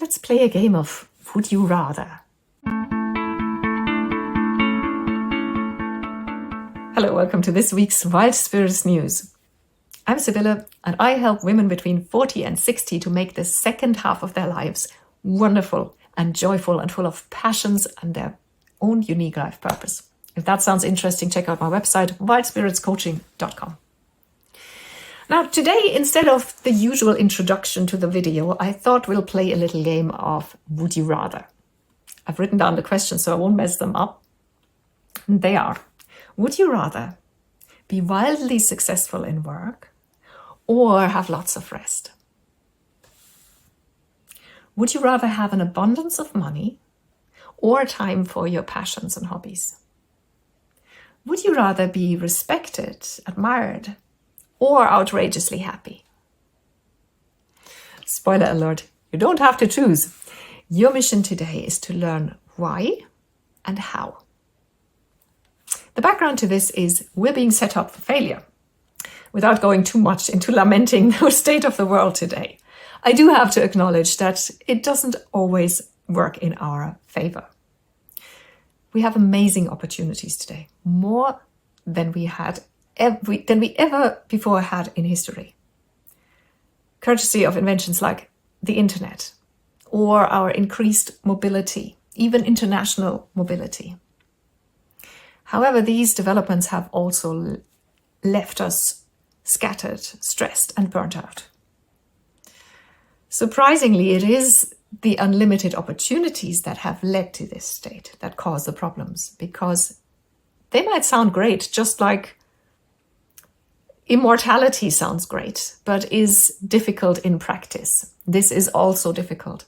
let's play a game of Would You Rather. Hello, welcome to this week's Wild Spirits News. I'm Sibylle, and I help women between 40 and 60 to make the second half of their lives wonderful and joyful and full of passions and their own unique life purpose. If that sounds interesting, check out my website, wildspiritscoaching.com. Now, today, instead of the usual introduction to the video, I thought we'll play a little game of Would You Rather. I've written down the questions so I won't mess them up. And they are, would you rather be wildly successful in work or have lots of rest? Would you rather have an abundance of money or time for your passions and hobbies? Would you rather be respected, admired, or outrageously happy? Spoiler alert, you don't have to choose. Your mission today is to learn why and how. The background to this is we're being set up for failure. Without going too much into lamenting the state of the world today, I do have to acknowledge that it doesn't always work in our favor. We have amazing opportunities today, more than we ever before had in history. Courtesy of inventions like the internet or our increased mobility, even international mobility. However, these developments have also left us scattered, stressed, and burnt out. Surprisingly, it is the unlimited opportunities that have led to this state that cause the problems, because they might sound great, just like immortality sounds great, but is difficult in practice. This is also difficult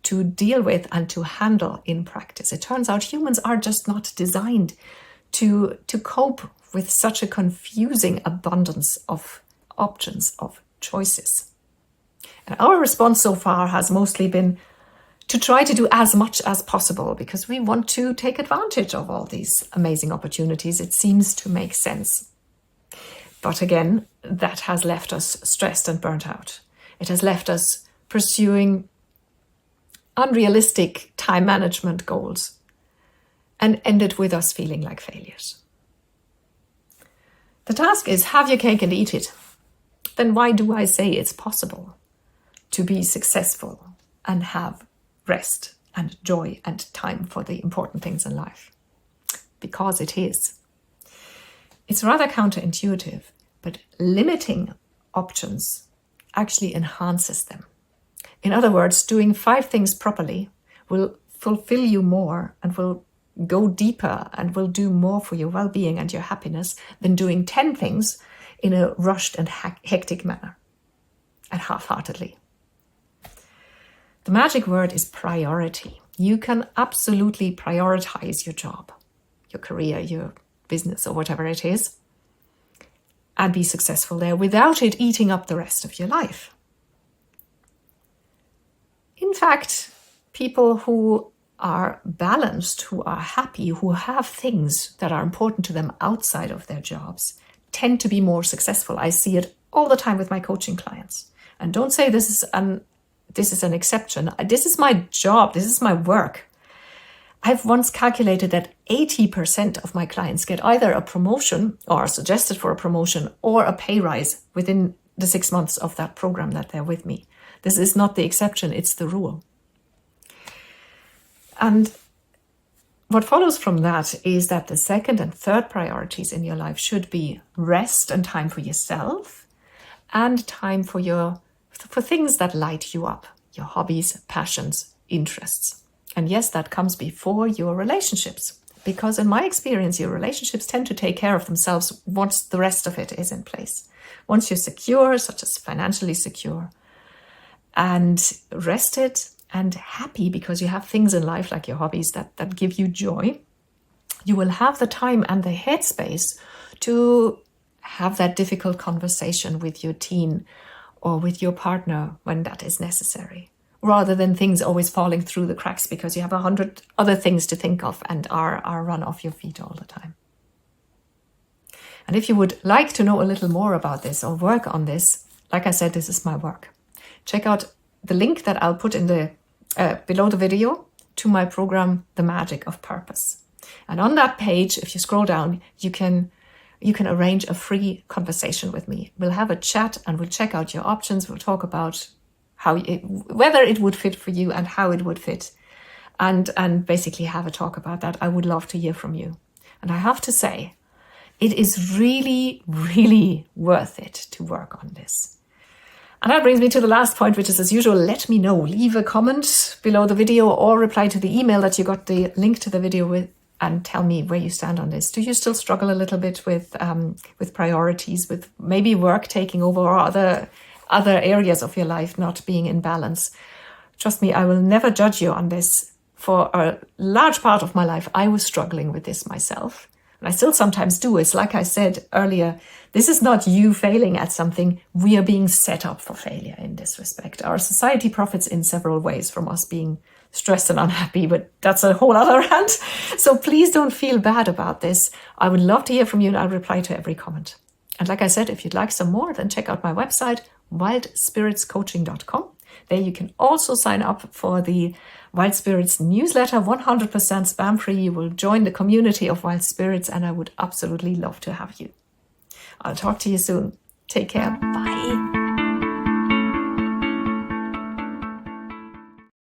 to deal with and to handle in practice. It turns out humans are just not designed to cope with such a confusing abundance of options, of choices. And our response so far has mostly been to try to do as much as possible because we want to take advantage of all these amazing opportunities. It seems to make sense. But again, that has left us stressed and burnt out. It has left us pursuing unrealistic time management goals and ended with us feeling like failures. The task is have your cake and eat it. Then why do I say it's possible to be successful and have rest and joy and time for the important things in life? Because it is. It's rather counterintuitive, but limiting options actually enhances them. In other words, doing 5 things properly will fulfill you more and will go deeper and will do more for your well-being and your happiness than doing 10 things in a rushed and hectic manner and half-heartedly. The magic word is priority. You can absolutely prioritize your job, your career, your business, or whatever it is, and be successful there without it eating up the rest of your life. In fact, people who are balanced, who are happy, who have things that are important to them outside of their jobs, tend to be more successful. I see it all the time with my coaching clients. And don't say this is an exception. This is my job. This is my work. I've once calculated that 80% of my clients get either a promotion or are suggested for a promotion or a pay rise within the 6 months of that program that they're with me. This is not the exception, it's the rule. And what follows from that is that the second and third priorities in your life should be rest and time for yourself and time for things that light you up, your hobbies, passions, interests. And yes, that comes before your relationships, because in my experience, your relationships tend to take care of themselves once the rest of it is in place. Once you're secure, such as financially secure, and rested and happy because you have things in life like your hobbies that give you joy, you will have the time and the headspace to have that difficult conversation with your teen or with your partner when that is necessary, rather than things always falling through the cracks because you have 100 other things to think of and are run off your feet all the time. And if you would like to know a little more about this or work on this, like I said, this is my work. Check out the link that I'll put in the below the video to my program, The Magic of Purpose. And on that page, if you scroll down, you can arrange a free conversation with me. We'll have a chat and we'll check out your options. We'll talk about whether it would fit for you and how it would fit, and basically have a talk about that. I would love to hear from you. And I have to say, it is really, really worth it to work on this. And that brings me to the last point, which is, as usual, let me know. Leave a comment below the video or reply to the email that you got the link to the video with, and tell me where you stand on this. Do you still struggle a little bit with priorities, with maybe work taking over, or other areas of your life not being in balance? Trust me, I will never judge you on this. For a large part of my life, I was struggling with this myself. And I still sometimes do. It's like I said earlier, this is not you failing at something. We are being set up for failure in this respect. Our society profits in several ways from us being stressed and unhappy, but that's a whole other rant. So please don't feel bad about this. I would love to hear from you, and I'll reply to every comment. And like I said, if you'd like some more, then check out my website, wildspiritscoaching.com. There you can also sign up for the Wild Spirits newsletter, 100% spam free. You will join the community of Wild Spirits, and I would absolutely love to have you. I'll talk to you soon. Take care. Bye.